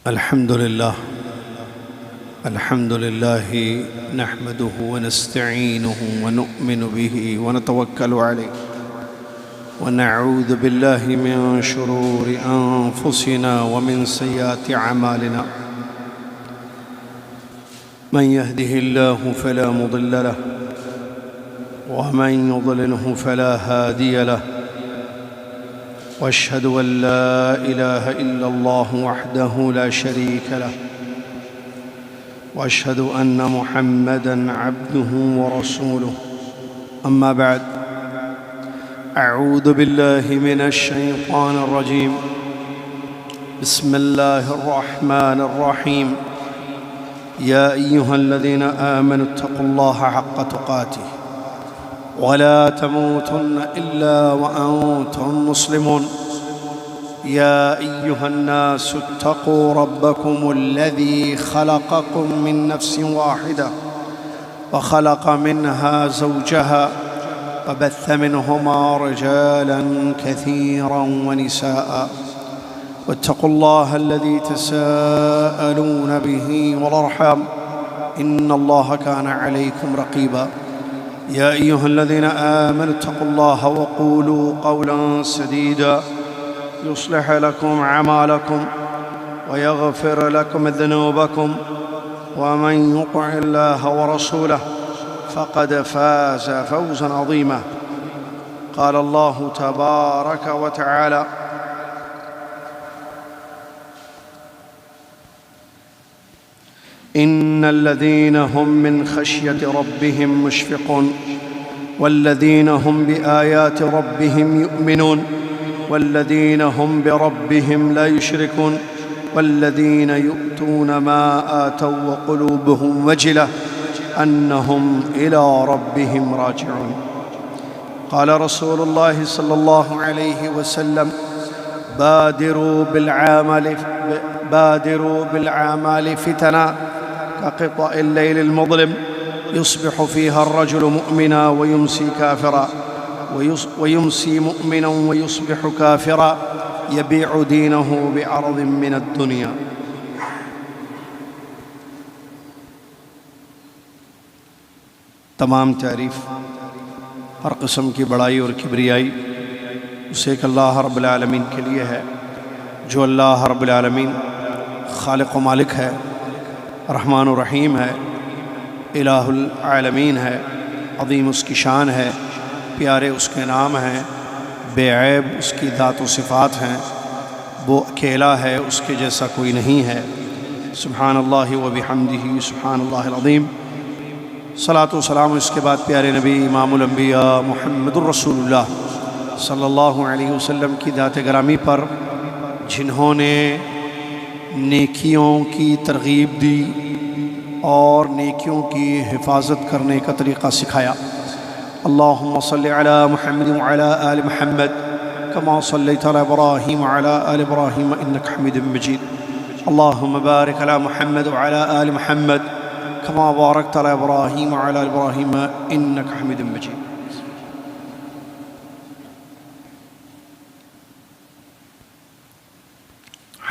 الحمد لله نحمده ونستعينه ونؤمن به ونتوكل عليه ونعوذ بالله من شرور أنفسنا ومن سيئات أعمالنا. من يهده الله فلا مضل له ومن يضلله فلا هادي له، واشهد ان لا اله الا الله وحده لا شريك له، واشهد ان محمدا عبده ورسوله. اما بعد، اعوذ بالله من الشيطان الرجيم. بسم الله الرحمن الرحيم. يا ايها الذين امنوا اتقوا الله حق تقاته ولا تموتن إلا وأنتم مسلمون. يا أيها الناس اتقوا ربكم الذي خلقكم من نفس واحدة وخلق منها زوجها وبث منهما رجالا كثيرا ونساء، واتقوا الله الذي تساءلون به والأرحام إن الله كان عليكم رقيبا. يا أيها الذين آمنوا اتقوا الله وقولوا قولا سديدا يصلح لكم أعمالكم ويغفر لكم ذنوبكم، ومن يطع الله ورسوله فقد فاز فوزا عظيما. قال الله تبارك وتعالى: إن الذين هم من خشية ربهم مشفقون والذين هم بآيات ربهم يؤمنون والذين هم بربهم لا يشركون والذين يؤتون ما آتوا وقلوبهم وجلة أنهم إلى ربهم راجعون. قال رسول الله صلى الله عليه وسلم: بادروا بالأعمال فتنا كقطع الليل المظلم يصبح فيها الرجل مؤمنا ويمسي كافرا، ويمسي مؤمنا ويصبح كافرا، يبيع دينه بعرض من الدنيا. تمام تعریف ہر قسم کی بڑائی اور کبریائی اسے ایک اللہ رب العالمین کے لیے ہے، جو اللہ رب العالمین خالق و مالک ہے، رحمان و رحیم ہے، الہ العالمین ہے، عظیم اس کی شان ہے، پیارے اس کے نام ہیں، بے عیب اس کی ذات و صفات ہیں، وہ اکیلا ہے، اس کے جیسا کوئی نہیں ہے۔ سبحان اللہ و بحمدہ سبحان اللہ العظیم۔ صلاۃ و سلام اس کے بعد پیارے نبی امام الانبیاء محمد الرسول اللہ صلی اللہ علیہ وسلم کی ذات گرامی پر، جنہوں نے نیکیوں کی ترغیب دی اور نیکیوں کی حفاظت کرنے کا طریقہ سکھایا۔ اللہم صلی علی محمد وعلی آل محمد کما صلیت علی ابراہیم وعلی آل ابراہیم انک حمید مجید۔ اللہم بارک علی محمد وعلی آل محمد کما بارکت علی ابراہیم وعلی آل ابراہیم انک حمید مجید۔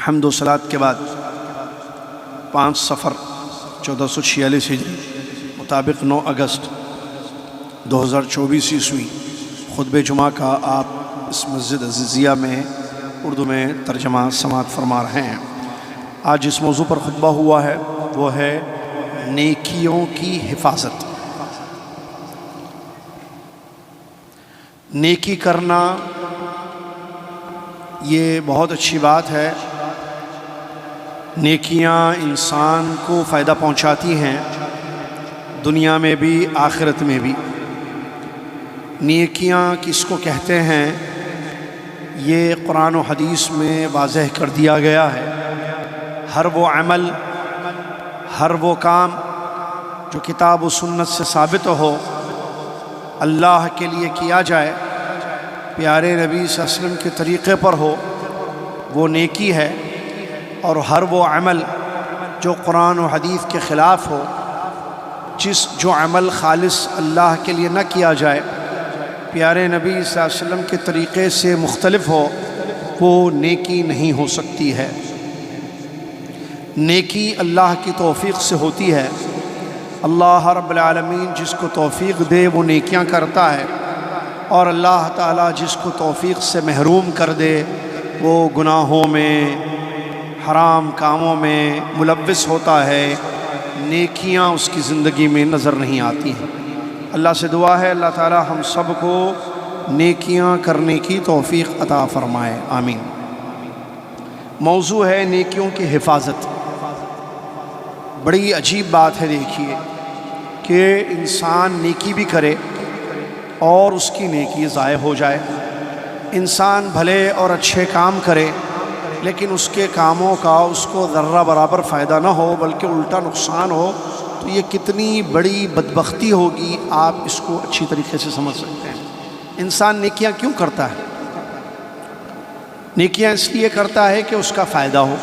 حمد و صلاۃ کے بعد 5 صفر 1446 ہجری مطابق 9 اگست 2024 عیسوی خطبہ جمعہ کا آپ اس مسجد عزیزیہ میں اردو میں ترجمہ سماعت فرما رہے ہیں۔ آج جس موضوع پر خطبہ ہوا ہے وہ ہے نیکیوں کی حفاظت۔ نیکی کرنا یہ بہت اچھی بات ہے۔ نیکیاں انسان کو فائدہ پہنچاتی ہیں، دنیا میں بھی آخرت میں بھی۔ نیکیاں کس کو کہتے ہیں یہ قرآن و حدیث میں واضح کر دیا گیا ہے۔ ہر وہ عمل، ہر وہ کام جو کتاب و سنت سے ثابت ہو، اللہ کے لیے کیا جائے، پیارے نبی صلی اللہ علیہ وسلم کے طریقے پر ہو، وہ نیکی ہے۔ اور ہر وہ عمل جو قرآن و حدیث کے خلاف ہو، جو عمل خالص اللہ کے لیے نہ کیا جائے، پیارے نبی صلی اللہ علیہ وسلم کے طریقے سے مختلف ہو، وہ نیکی نہیں ہو سکتی ہے۔ نیکی اللہ کی توفیق سے ہوتی ہے۔ اللہ رب العالمین جس کو توفیق دے وہ نیکیاں کرتا ہے، اور اللہ تعالیٰ جس کو توفیق سے محروم کر دے وہ گناہوں میں، حرام کاموں میں ملوث ہوتا ہے، نیکیاں اس کی زندگی میں نظر نہیں آتی ہیں۔ اللہ سے دعا ہے اللہ تعالیٰ ہم سب کو نیکیاں کرنے کی توفیق عطا فرمائے، آمین۔ موضوع ہے نیکیوں کی حفاظت۔ بڑی عجیب بات ہے، دیکھیے کہ انسان نیکی بھی کرے اور اس کی نیکی ضائع ہو جائے۔ انسان بھلے اور اچھے کام کرے لیکن اس کے کاموں کا اس کو ذرہ برابر فائدہ نہ ہو بلکہ الٹا نقصان ہو، تو یہ کتنی بڑی بدبختی ہوگی، آپ اس کو اچھی طریقے سے سمجھ سکتے ہیں۔ انسان نیکیاں کیوں کرتا ہے؟ نیکیاں اس لیے کرتا ہے کہ اس کا فائدہ ہو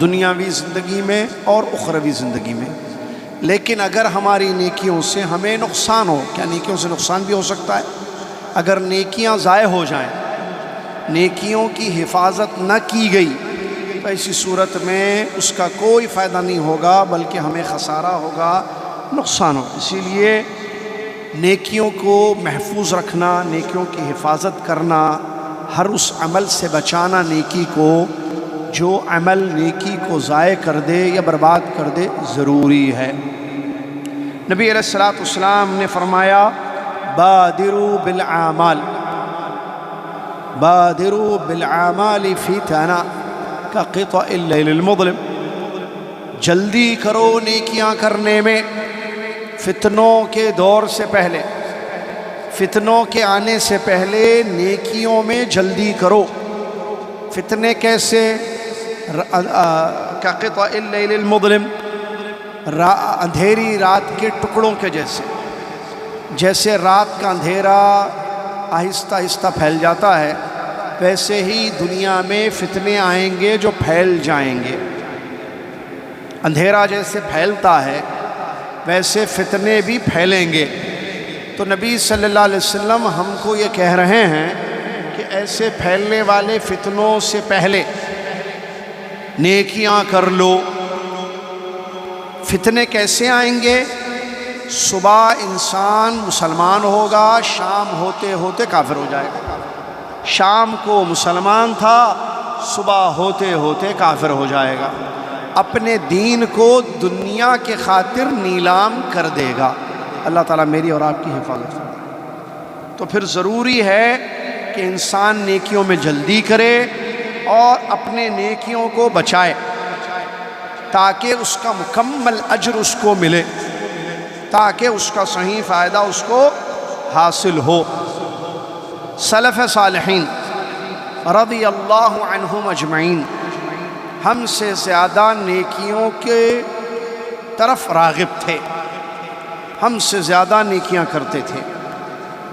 دنیاوی زندگی میں اور اخروی زندگی میں۔ لیکن اگر ہماری نیکیوں سے ہمیں نقصان ہو، کیا نیکیوں سے نقصان بھی ہو سکتا ہے؟ اگر نیکیاں ضائع ہو جائیں، نیکیوں کی حفاظت نہ کی گئی، تو ایسی صورت میں اس کا کوئی فائدہ نہیں ہوگا بلکہ ہمیں خسارہ ہوگا، نقصان ہوگا۔ اسی لیے نیکیوں کو محفوظ رکھنا، نیکیوں کی حفاظت کرنا، ہر اس عمل سے بچانا نیکی کو جو عمل نیکی کو ضائع کر دے یا برباد کر دے، ضروری ہے۔ نبی علیہ السلام نے فرمایا بادروا بالعمال، بادروا بالعمال فتنا کقطع اللیل المظلم، جلدی کرو نیکیاں کرنے میں فتنوں کے دور سے پہلے، فتنوں کے آنے سے پہلے نیکیوں میں جلدی کرو۔ فتنے کیسے؟ کقطع اللیل المظلم، اندھیری رات کے ٹکڑوں کے جیسے، جیسے رات کا اندھیرا آہستہ آہستہ پھیل جاتا ہے، ویسے ہی دنیا میں فتنے آئیں گے جو پھیل جائیں گے۔ اندھیرا جیسے پھیلتا ہے ویسے فتنے بھی پھیلیں گے۔ تو نبی صلی اللہ علیہ وسلم ہم کو یہ کہہ رہے ہیں کہ ایسے پھیلنے والے فتنوں سے پہلے نیکیاں کر لو۔ فتنے کیسے آئیں گے؟ صبح انسان مسلمان ہوگا، شام ہوتے ہوتے کافر ہو جائے گا۔ شام کو مسلمان تھا، صبح ہوتے ہوتے کافر ہو جائے گا، اپنے دین کو دنیا کے خاطر نیلام کر دے گا۔ اللہ تعالیٰ میری اور آپ کی حفاظت کرے۔ تو پھر ضروری ہے کہ انسان نیکیوں میں جلدی کرے اور اپنے نیکیوں کو بچائے تاکہ اس کا مکمل اجر اس کو ملے، تاکہ اس کا صحیح فائدہ اس کو حاصل ہو۔ سلف صالحین رضی اللہ عنہم اجمعین ہم سے زیادہ نیکیوں کے طرف راغب تھے، ہم سے زیادہ نیکیاں کرتے تھے،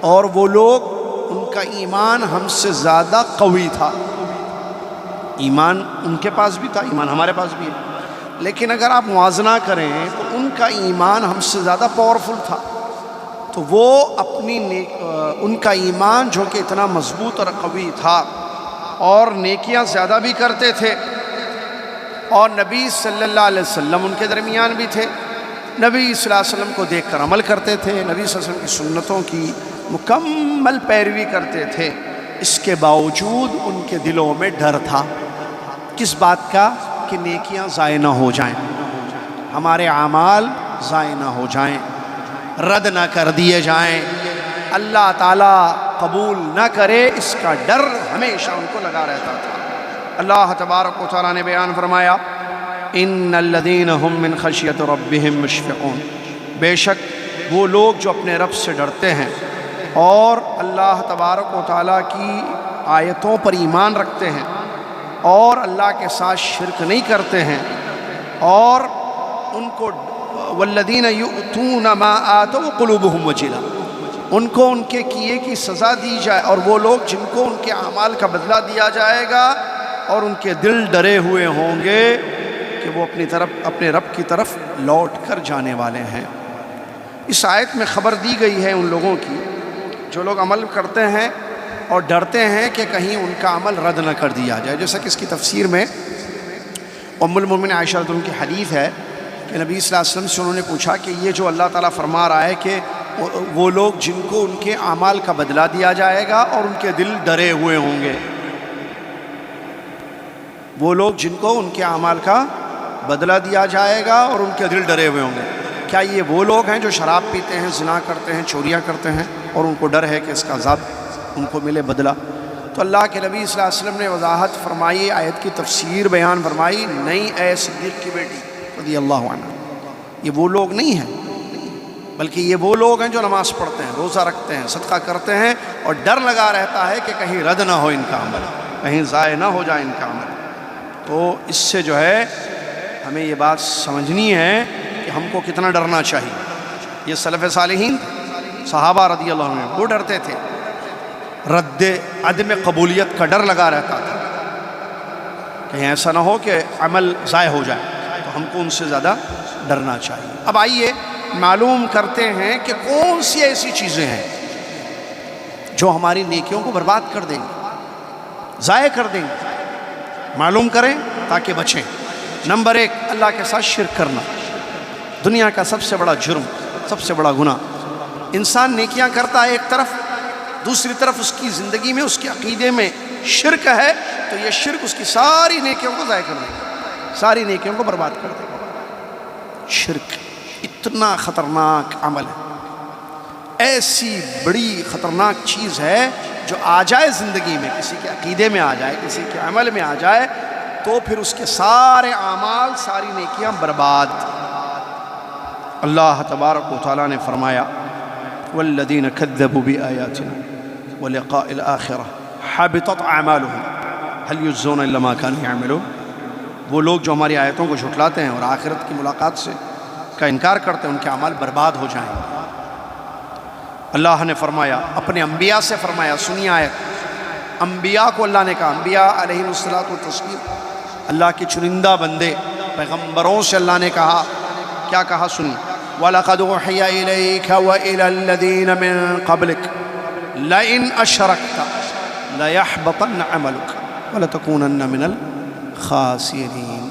اور وہ لوگ ان کا ایمان ہم سے زیادہ قوی تھا۔ ایمان ان کے پاس بھی تھا، ایمان ہمارے پاس بھی ہے، لیکن اگر آپ موازنہ کریں تو ان کا ایمان ہم سے زیادہ پاورفل تھا۔ تو وہ ان کا ایمان جو کہ اتنا مضبوط اور قوی تھا، اور نیکیاں زیادہ بھی کرتے تھے، اور نبی صلی اللہ علیہ وسلم ان کے درمیان بھی تھے، نبی صلی اللہ علیہ وسلم کو دیکھ کر عمل کرتے تھے، نبی صلی اللہ علیہ وسلم کی سنتوں کی مکمل پیروی کرتے تھے۔ اس کے باوجود ان کے دلوں میں ڈر تھا، کس بات کا؟ کہ نیکیاں ضائع نہ ہو جائیں، ہمارے اعمال ضائع نہ ہو جائیں، رد نہ کر دیے جائیں، اللہ تعالیٰ قبول نہ کرے، اس کا ڈر ہمیشہ ان کو لگا رہتا تھا۔ اللہ تبارک و تعالیٰ نے بیان فرمایا ان الذین هم من خشیت ربهم مشفقون، بے شک وہ لوگ جو اپنے رب سے ڈرتے ہیں اور اللہ تبارک و تعالیٰ کی آیتوں پر ایمان رکھتے ہیں اور اللہ کے ساتھ شرک نہیں کرتے ہیں، اور ان کو والذین یؤتون ما آتوا قلوبهم وجلہ، ان کو ان کے کیے کی سزا دی جائے، اور وہ لوگ جن کو ان کے اعمال کا بدلہ دیا جائے گا اور ان کے دل ڈرے ہوئے ہوں گے کہ وہ اپنے رب کی طرف لوٹ کر جانے والے ہیں۔ اس آیت میں خبر دی گئی ہے ان لوگوں کی جو لوگ عمل کرتے ہیں اور ڈرتے ہیں کہ کہیں ان کا عمل رد نہ کر دیا جائے، جیسا کہ اس کی تفسیر میں ام المومنین عائشہ رضی اللہ عنہا کی حدیث ہے کہ نبی صلی اللہ علیہ وسلم سے انہوں نے پوچھا کہ یہ جو اللہ تعالیٰ فرما رہا ہے کہ وہ لوگ جن کو ان کے اعمال کا بدلہ دیا جائے گا اور ان کے دل ڈرے ہوئے ہوں گے، وہ لوگ جن کو ان کے اعمال کا بدلہ دیا جائے گا اور ان کے دل ڈرے ہوئے ہوں گے، کیا یہ وہ لوگ ہیں جو شراب پیتے ہیں، زنا کرتے ہیں، چوریاں کرتے ہیں اور ان کو ڈر ہے کہ اس کا عذاب ان کو ملے بدلہ؟ تو اللہ کے نبی صلی اللہ علیہ وسلم نے وضاحت فرمائی، آیت کی تفسیر بیان فرمائی، نہیں اے صدیق کی بیٹی رضی اللہ عنہ، یہ وہ لوگ نہیں ہیں، بلکہ یہ وہ لوگ ہیں جو نماز پڑھتے ہیں، روزہ رکھتے ہیں، صدقہ کرتے ہیں اور ڈر لگا رہتا ہے کہ کہیں رد نہ ہو ان کا عمل، کہیں ضائع نہ ہو جائے ان کا عمل۔ تو اس سے جو ہے ہمیں یہ بات سمجھنی ہے کہ ہم کو کتنا ڈرنا چاہیے۔ یہ سلف صالحین صحابہ رضی اللہ عنہ وہ ڈرتے تھے، رد عدم قبولیت کا ڈر لگا رہتا تھا، کہیں ایسا نہ ہو کہ عمل ضائع ہو جائے، تو ہم کو ان سے زیادہ ڈرنا چاہیے۔ اب آئیے معلوم کرتے ہیں کہ کون سی ایسی چیزیں ہیں جو ہماری نیکیوں کو برباد کر دیں گے، ضائع کر دیں گے، معلوم کریں تاکہ بچیں۔ نمبر 1، اللہ کے ساتھ شرک کرنا، دنیا کا سب سے بڑا جرم، سب سے بڑا گناہ۔ انسان نیکیاں کرتا ہے ایک طرف، دوسری طرف اس کی زندگی میں، اس کے عقیدے میں شرک ہے، تو یہ شرک اس کی ساری نیکیوں کو ضائع کر دے گا، ساری نیکیوں کو برباد کر دے گا۔ شرک اتنا خطرناک عمل ہے، ایسی بڑی خطرناک چیز ہے جو آ جائے زندگی میں، کسی کے عقیدے میں آ جائے، کسی کے عمل میں آ جائے، تو پھر اس کے سارے اعمال، ساری نیکیاں برباد۔ اللہ تبارک و تعالیٰ نے فرمایا والذین کذبوا بآیاتنا ولقاء الآخرہ حبطت اعمالهم هل یجزون الا ما كانوا یعملون۔ وہ لوگ جو ہماری آیتوں کو جھٹلاتے ہیں اور آخرت کی ملاقات سے کا انکار کرتے ہیں، ان کے اعمال برباد ہو جائیں گے۔ اللہ نے فرمایا، اپنے انبیاء سے فرمایا، سنی آیت، انبیاء کو اللہ نے کہا، انبیاء علیہ الصلاۃ والتسلیم، اللہ کے چنندہ بندے پیغمبروں سے اللہ نے کہا، کیا کہا سنی، وَلَقَدْ أُوحِيَ إِلَيْكَ وَإِلَى الَّذِينَ مِن قَبْلِكَ لَئِنْ أَشْرَكْتَ لَيَحْبَطَنَّ عَمَلُكَ وَلَتَكُونَنَّ مِنَ الْخَاسِرِينَ۔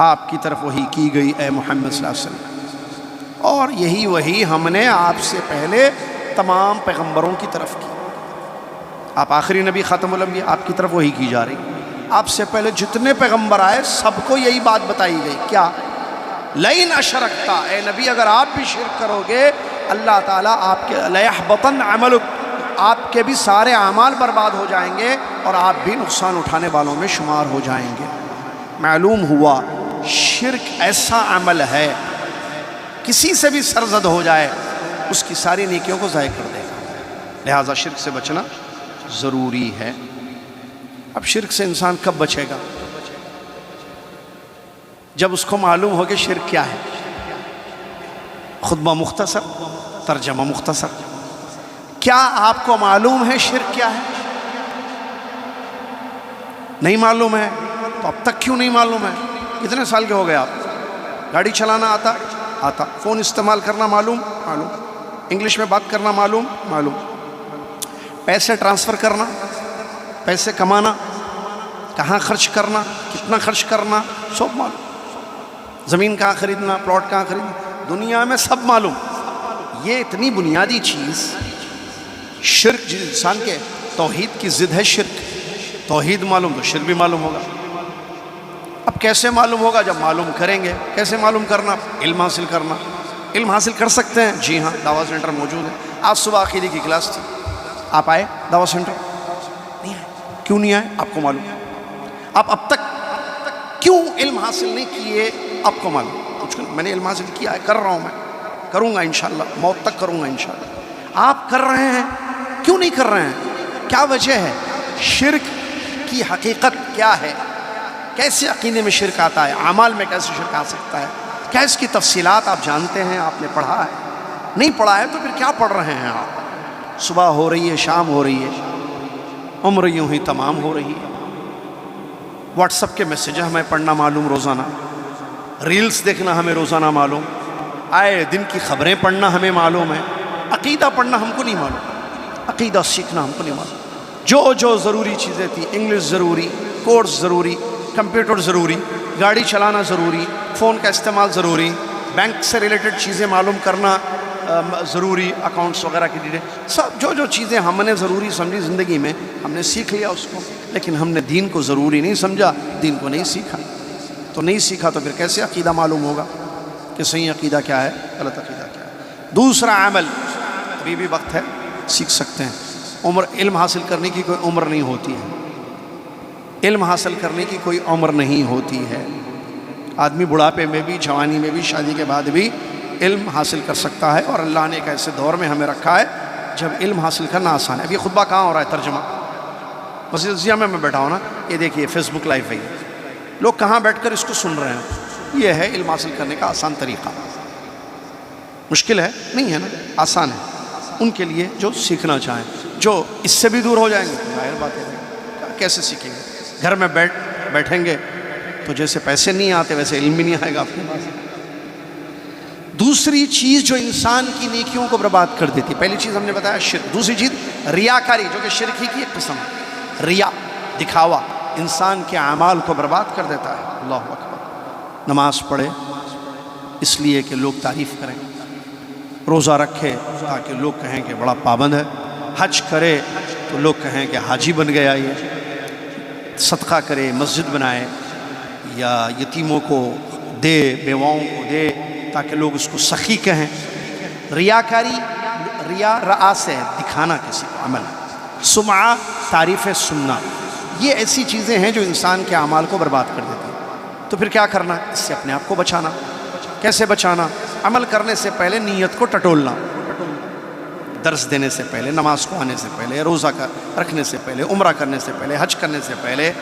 آپ کی طرف وحی کی گئی اے محمد صلی اللہ علیہ وسلم، اور یہی وحی ہم نے آپ سے پہلے تمام پیغمبروں کی طرف کی۔ آپ آخری نبی خاتم الانبیاء، آپ کی طرف وحی کی جا رہی۔ آپ سے پہلے جتنے پیغمبر آئے سب کو یہی بات بتائی گئی، کیا؟ لئن اشرکتا، اے نبی اگر آپ بھی شرک کرو گے، اللہ تعالیٰ آپ کے لیحبطن عملک، آپ کے بھی سارے اعمال برباد ہو جائیں گے اور آپ بھی نقصان اٹھانے والوں میں شمار ہو جائیں گے۔ معلوم ہوا شرک ایسا عمل ہے کسی سے بھی سرزد ہو جائے اس کی ساری نیکیوں کو ضائع کر دے گا، لہٰذا شرک سے بچنا ضروری ہے۔ اب شرک سے انسان کب بچے گا؟ جب اس کو معلوم ہو کہ شرک کیا ہے۔ خطبہ مختصر، ترجمہ مختصر۔ کیا آپ کو معلوم ہے شرک کیا ہے؟ نہیں معلوم ہے تو اب تک کیوں نہیں معلوم ہے؟ کتنے سال کے ہو گئے آپ؟ گاڑی چلانا آتا؟ آتا۔ فون استعمال کرنا معلوم؟ معلوم۔ انگلش میں بات کرنا معلوم؟ معلوم۔ پیسے ٹرانسفر کرنا، پیسے کمانا، کہاں خرچ کرنا، کتنا خرچ کرنا، سب معلوم۔ زمین کہاں خریدنا، پلاٹ کہاں خریدنا، دنیا میں سب معلوم۔ یہ اتنی بنیادی چیز شرک، جس انسان کے توحید کی ضد ہے شرک، توحید معلوم تو شرک بھی معلوم ہوگا۔ اب کیسے معلوم ہوگا؟ جب معلوم کریں گے۔ کیسے معلوم کرنا؟ علم حاصل کرنا۔ علم حاصل کر سکتے ہیں؟ جی ہاں، دعویٰ سینٹر موجود ہے۔ آج صبح عقیدے کی کلاس تھی، آپ آئے دعویٰ سینٹر؟ نہیں آئے۔ کیوں نہیں آئے؟ آپ کو معلوم۔ آپ اب تک کیوں علم حاصل نہیں کیے؟ آپ کو معلوم۔ میں نے علم حاصل کیا ہے، کر رہا ہوں، میں کروں گا انشاءاللہ، موت تک کروں گا انشاءاللہ۔ آپ کر رہے ہیں، کیوں نہیں کر رہے ہیں؟ کیا وجہ ہے؟ شرک کی حقیقت کیا ہے؟ کیسے عقیدے میں شرک آتا ہے؟ اعمال میں کیسے شرک آ سکتا ہے؟ کیا اس کی تفصیلات آپ جانتے ہیں؟ آپ نے پڑھا ہے؟ نہیں پڑھا ہے تو پھر کیا پڑھ رہے ہیں آپ؟ صبح ہو رہی ہے، شام ہو رہی ہے، عمر یوں ہی تمام ہو رہی ہے۔ واٹس ایپ کے میسیجز ہمیں پڑھنا معلوم روزانہ، ریلز دیکھنا ہمیں روزانہ معلوم، آئے دن کی خبریں پڑھنا ہمیں معلوم ہے۔ عقیدہ پڑھنا ہم کو نہیں معلوم، عقیدہ سیکھنا ہم کو نہیں معلوم۔ جو ضروری چیزیں تھیں، انگلش ضروری، کورس ضروری، کمپیوٹر ضروری، گاڑی چلانا ضروری، فون کا استعمال ضروری، بینک سے ریلیٹڈ چیزیں معلوم کرنا ضروری، اکاؤنٹس وغیرہ کی ڈیٹیل، سب جو چیزیں ہم نے ضروری سمجھی زندگی میں ہم نے سیکھ لیا اس کو، لیکن ہم نے دین کو ضروری نہیں سمجھا، دین کو نہیں سیکھا۔ تو نہیں سیکھا تو پھر کیسے عقیدہ معلوم ہوگا کہ صحیح عقیدہ کیا ہے، غلط عقیدہ کیا ہے۔ دوسرا عمل، ابھی بھی وقت ہے، سیکھ سکتے ہیں۔ علم حاصل کرنے کی کوئی عمر نہیں ہوتی ہے، علم حاصل کرنے کی کوئی عمر نہیں ہوتی ہے۔ آدمی بڑھاپے میں بھی، جوانی میں بھی، شادی کے بعد بھی علم حاصل کر سکتا ہے، اور اللہ نے ایک ایسے دور میں ہمیں رکھا ہے جب علم حاصل کرنا آسان ہے۔ اب یہ خطبہ کہاں ہو رہا ہے؟ ترجمہ مسجد عزیہ میں بیٹھا ہوں نا، یہ دیکھیے فیس بک لائیو ہے، لوگ کہاں بیٹھ کر اس کو سن رہے ہیں۔ یہ ہے علم حاصل کرنے کا آسان طریقہ۔ مشکل ہے؟ نہیں ہے نا، آسان ہے ان کے لیے جو سیکھنا چاہیں۔ جو اس سے بھی دور ہو جائیں گے ظاہر بات ہے کیسے سیکھیں گے؟ گھر میں بیٹھیں گے تو جیسے پیسے نہیں آتے ویسے علم بھی نہیں آئے گا آپ کے پاس۔ دوسری چیز جو انسان کی نیکیوں کو برباد کر دیتی، پہلی چیز ہم نے بتایا شرک، دوسری چیز ریاکاری، جو کہ شرک ہی کی ایک قسم ہے۔ ریا، دکھاوا، انسان کے اعمال کو برباد کر دیتا ہے۔ اللہ اکبر۔ نماز پڑھے اس لیے کہ لوگ تعریف کریں، روزہ رکھے تاکہ لوگ کہیں کہ بڑا پابند ہے، حج کرے تو لوگ کہیں کہ حاجی بن گیا یہ، صدقہ کرے، مسجد بنائے، یا یتیموں کو دے، بیواؤں کو دے تاکہ لوگ اس کو سخی کہیں۔ ریاکاری، ریا سے دکھانا کسی کو عمل، سمعہ تعریف سننا، یہ ایسی چیزیں ہیں جو انسان کے اعمال کو برباد کر دیتی ہیں۔ تو پھر کیا کرنا؟ اس سے اپنے آپ کو بچانا۔ کیسے بچانا؟ عمل کرنے سے پہلے نیت کو ٹٹولنا، درس دینے سے پہلے، نماز کو آنے سے پہلے، روزہ رکھنے سے پہلے، عمرہ کرنے سے پہلے، حج کرنے سے پہلے،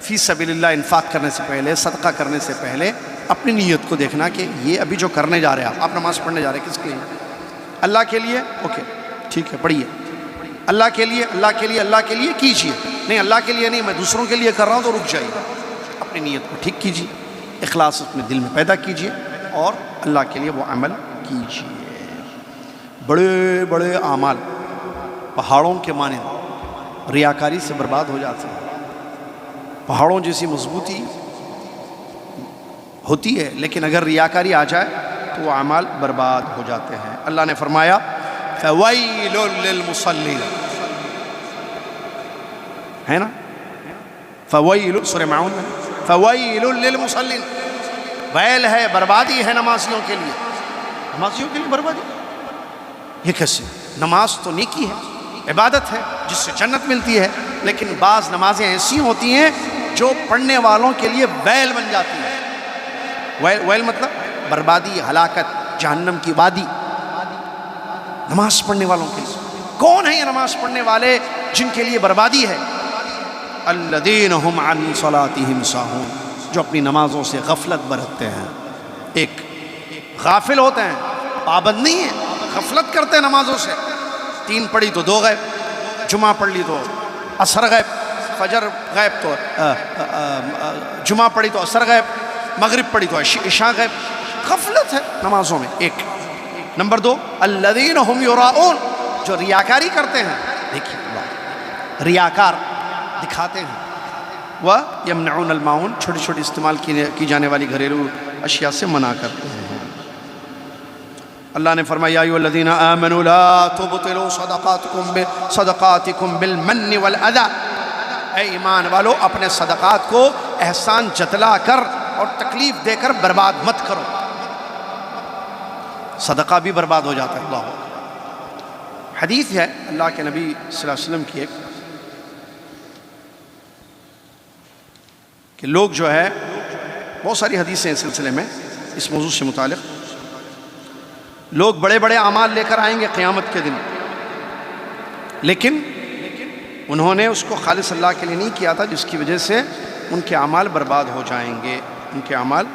فی سبیل اللہ انفاق کرنے سے پہلے، صدقہ کرنے سے پہلے اپنی نیت کو دیکھنا کہ یہ ابھی جو کرنے جا رہے ہیں آپ نماز پڑھنے جا رہے ہیں کس کے لیے؟ اللہ کے لیے؟ اوکے ٹھیک ہے پڑھیے۔ اللہ کے لیے، اللہ کے لیے، اللہ کے لیے کیجئے۔ نہیں اللہ کے لیے نہیں، میں دوسروں کے لیے کر رہا ہوں تو رک جائیے، اپنی نیت کو ٹھیک کیجئے، اخلاص اپنے دل میں پیدا کیجئے اور اللہ کے لیے وہ عمل کیجئے۔ بڑے بڑے اعمال پہاڑوں کے مانند ریاکاری سے برباد ہو جاتے ہیں۔ پہاڑوں جیسی مضبوطی ہوتی ہے لیکن اگر ریاکاری آ جائے تو وہ اعمال برباد ہو جاتے ہیں۔ اللہ نے فرمایا فَوَيْلٌ لِّلْمُصَلِّينَ، ہے نا؟ فَوَيْلٌ، سورہ معون میں فَوَيْلٌ لِّلْمُصَلِّينَ، ویل ہے، بربادی ہے نمازیوں کے لیے۔ نمازیوں کے لیے بربادی؟ یہ کیسے؟ نماز تو نیکی ہے، عبادت ہے جس سے جنت ملتی ہے، لیکن بعض نمازیں ایسی ہوتی ہیں جو پڑھنے والوں کے لیے ویل بن جاتی ہیں۔ ویل مطلب بربادی، ہلاکت، جہنم کی وادی نماز پڑھنے والوں کے لیے۔ کون ہے یہ نماز پڑھنے والے جن کے لیے بربادی ہے؟ الذین هم عن صلاتهم ساہون، جو اپنی نمازوں سے غفلت برتتے ہیں۔ ایک غافل ہوتے ہیں، پابند نہیں ہیں، غفلت کرتے ہیں نمازوں سے۔ 3 پڑھی تو 2 غائب، جمعہ پڑھ لی تو عصر غائب، فجر غائب تو جمعہ پڑھی تو عصر غائب، مغرب پڑھی تو عشاء غائب۔ غفلت ہے نمازوں میں۔ ایک نمبر 2 الذین هم یراؤون، جو ریاکاری کرتے ہیں۔ دیکھیے اللہ، ریاکار دکھاتے ہیں۔ وَيَمْنَعُونَ الْمَاعُونَ، چھوٹی چھوٹی استعمال کی جانے والی گھریلو اشیاء سے منع کرتے ہیں۔ اللہ نے فرمایا یا ایھا الذین آمنوا لا تبطلوا صدقاتکم بالمن والأذى، اے ایمان والو اپنے صدقات کو احسان جتلا کر اور تکلیف دے کر برباد مت کرو۔ صدقہ بھی برباد ہو جاتا ہے۔ اللہ، حدیث ہے اللہ کے نبی صلی اللہ علیہ وسلم کی ایک، کہ لوگ جو ہے، بہت ساری حدیثیں اس سلسلے میں اس موضوع سے متعلق، لوگ بڑے بڑے اعمال لے کر آئیں گے قیامت کے دن، لیکن انہوں نے اس کو خالص اللہ کے لیے نہیں کیا تھا، جس کی وجہ سے ان کے اعمال برباد ہو جائیں گے، ان کے اعمال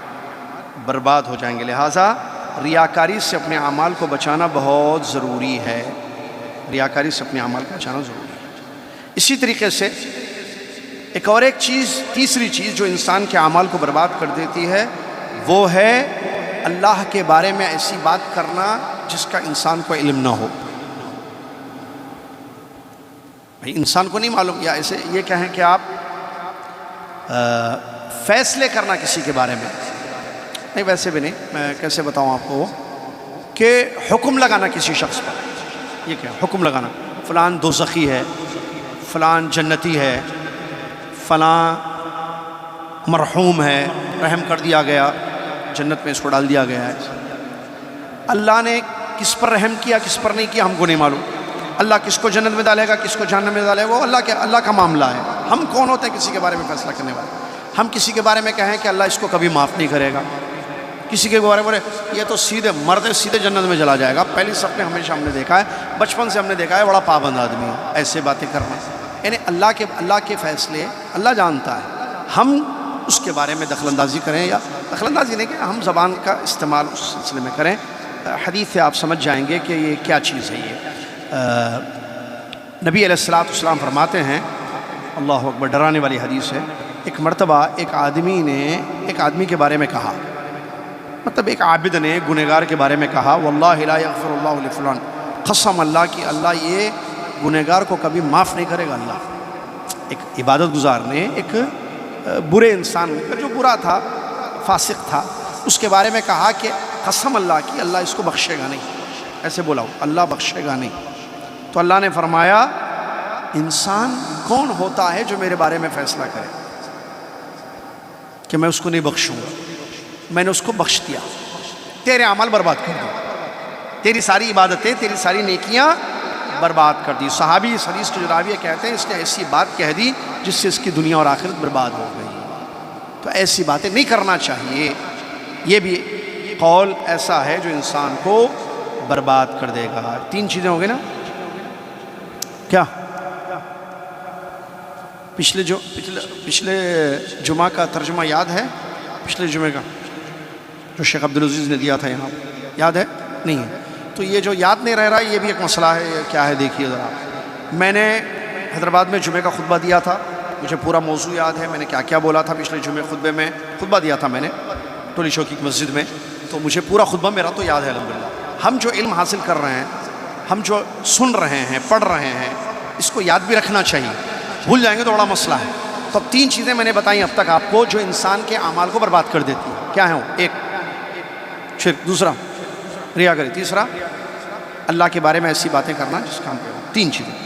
برباد ہو جائیں گے۔ لہٰذا ریاکاری سے اپنے اعمال کو بچانا بہت ضروری ہے، ریاکاری سے اپنے اعمال کو بچانا ضروری ہے۔ اسی طریقے سے ایک اور ایک چیز، تیسری چیز جو انسان کے اعمال کو برباد کر دیتی ہے، وہ ہے اللہ کے بارے میں ایسی بات کرنا جس کا انسان کو علم نہ ہو۔ بھئی انسان کو نہیں معلوم، یا ایسے یہ کہیں کہ آپ فیصلے کرنا کسی کے بارے میں نہیں، ویسے بھی نہیں، میں کیسے بتاؤں آپ کو وہ کہ حکم لگانا کسی شخص پر، یہ کیا حکم لگانا، فلان دوزخی ہے، فلان جنتی ہے، فلان مرحوم ہے، رحم کر دیا گیا، جنت میں اس کو ڈال دیا گیا ہے۔ اللہ نے کس پر رحم کیا کس پر نہیں کیا ہم کو نہیں معلوم، اللہ کس کو جنت میں ڈالے گا کس کو جہنم میں ڈالے گا، وہ اللہ کا معاملہ ہے۔ ہم کون ہوتے ہیں کسی کے بارے میں فیصلہ کرنے والے؟ ہم کسی کے بارے میں کہیں کہ اللہ اس کو کبھی معاف نہیں کرے گا، کسی کے بارے میں بولے یہ تو سیدھے مرد سیدھے جنت میں چلا جائے گا، پہلی صف میں ہمیشہ ہم نے دیکھا ہے، بچپن سے ہم نے دیکھا ہے بڑا پابند آدمی ہے، ایسے باتیں کرنا، یعنی اللہ کے فیصلے اللہ جانتا ہے، ہم اس کے بارے میں دخل اندازی کریں یا دخل اندازی نہیں کہ ہم زبان کا استعمال اس سلسلے میں کریں۔ حدیث سے آپ سمجھ جائیں گے کہ یہ کیا چیز ہے۔ یہ نبی علیہ السلام فرماتے ہیں، اللہ اکبر، ڈرانے والی حدیث ہے، ایک مرتبہ ایک آدمی نے ایک آدمی کے بارے میں کہا، مطلب ایک عابد نے گنہگار کے بارے میں کہا، واللہ لا یغفر اللہ لفلان، قسم اللہ کی اللہ یہ گنہگار کو کبھی معاف نہیں کرے گا اللہ۔ ایک عبادت گزار نے ایک برے انسان جو برا تھا، فاسق تھا، اس کے بارے میں کہا کہ قسم اللہ کی اللہ اس کو بخشے گا نہیں، ایسے بولا اللہ بخشے گا نہیں۔ تو اللہ نے فرمایا انسان کون ہوتا ہے جو میرے بارے میں فیصلہ کرے کہ میں اس کو نہیں بخشوں گا، میں نے اس کو بخش دیا، تیرے عمل برباد کر دیا، تیری ساری عبادتیں تیری ساری نیکیاں برباد کر دی۔ صحابی اس حدیث کے جو راوی کہتے ہیں اس نے ایسی بات کہہ دی جس سے اس کی دنیا اور آخرت برباد ہو گئی۔ تو ایسی باتیں نہیں کرنا چاہیے، یہ بھی قول ایسا ہے جو انسان کو برباد کر دے گا۔ تین چیزیں ہو گئی نا، کیا پچھلے جمعہ کا ترجمہ یاد ہے؟ پچھلے جمعے کا جو شیخ عبدالعزیز نے دیا تھا یہاں، یاد ہے؟ نہیں ہے تو یہ جو یاد نہیں رہ رہا یہ بھی ایک مسئلہ ہے۔ یہ کیا ہے دیکھیے ذرا، میں نے حیدرآباد میں جمعے کا خطبہ دیا تھا، مجھے پورا موضوع یاد ہے، میں نے کیا کیا بولا تھا پچھلے جمعے خطبے میں، خطبہ دیا تھا میں نے ٹولی چوکی کی مسجد میں، تو مجھے پورا خطبہ میرا تو یاد ہے الحمدللہ۔ ہم جو علم حاصل کر رہے ہیں، ہم جو سن رہے ہیں پڑھ رہے ہیں، اس کو یاد بھی رکھنا چاہیے، بھول جائیں گے تو بڑا مسئلہ ہے۔ تو اب تین چیزیں میں نے بتائیں اب تک آپ کو جو انسان کے اعمال کو برباد کر دیتی ہیں، کیا ہیں وہ؟ ایک شرک، دوسرا ریاکاری، تیسرا اللہ کے بارے میں ایسی باتیں کرنا جس کام پہ ہو۔ تین چیزیں۔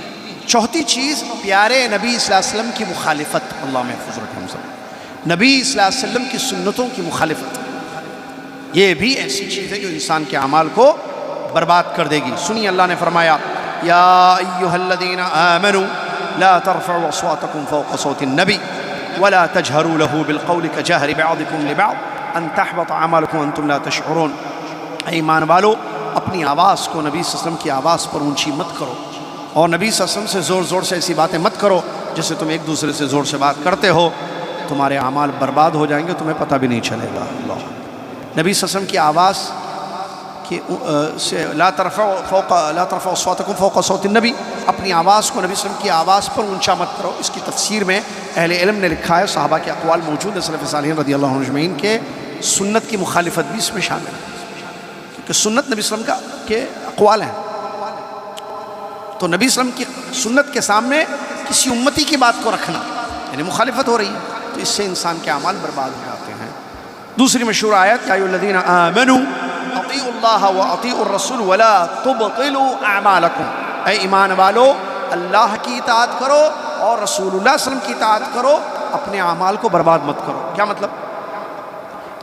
چوتھی چیز پیارے نبی صلی اللہ علیہ وسلم کی مخالفت، اللہ محفوظ رکھے ہم سب، نبی صلی اللہ علیہ وسلم کی سنتوں کی مخالفت، یہ بھی ایسی چیز ہے جو انسان کے اعمال کو برباد کر دے گی۔ سنیے اللہ نے فرمایا یا ایھا الذین آمنوا لا ترفعوا اصواتکم فوق صوت النبی ولا تجهروا له بالقول كجهر بعضكم لبعض ان تحبط اعمالکم وانتم لا تشعرون۔ اے ایمان والو، اپنی آواز کو نبی صلی اللہ علیہ وسلم کی آواز پر اونچی مت کرو، اور نبی صلی اللہ علیہ وسلم سے زور زور سے ایسی باتیں مت کرو جیسے تم ایک دوسرے سے زور سے بات کرتے ہو، تمہارے اعمال برباد ہو جائیں گے، تمہیں پتہ بھی نہیں چلے گا۔ اللہ نبی صلی اللہ علیہ وسلم کی آواز سے لا ترفعوا اصواتکم فوق صوت النبی، اپنی آواز کو نبی صلی اللہ علیہ وسلم کی آواز پر اونچا مت کرو۔ اس کی تفسیر میں اہل علم نے لکھا ہے، صحابہ کے اقوال موجود ہیں، سلف صالحین رضی اللہ عنہم اجمعین کے، سنت کی مخالفت بھی اس میں شامل ہے، کیونکہ سنت نبی صلی اللہ علیہ وسلم کے اقوال ہیں، تو نبی صلی اللہ علیہ وسلم کی سنت کے سامنے کسی امتی کی بات کو رکھنا یعنی مخالفت ہو رہی ہے، تو اس سے انسان کے اعمال برباد ہو جاتے ہیں۔ دوسری مشہور آیت یا ایھا الذین آمنوا اطیعوا اللہ واطیعوا الرسول ولا تبطلوا اعمالکم، اے ایمان والو اللہ کی اطاعت کرو اور رسول اللہ صلی اللہ علیہ وسلم کی اطاعت کرو، اپنے اعمال کو برباد مت کرو۔ کیا مطلب؟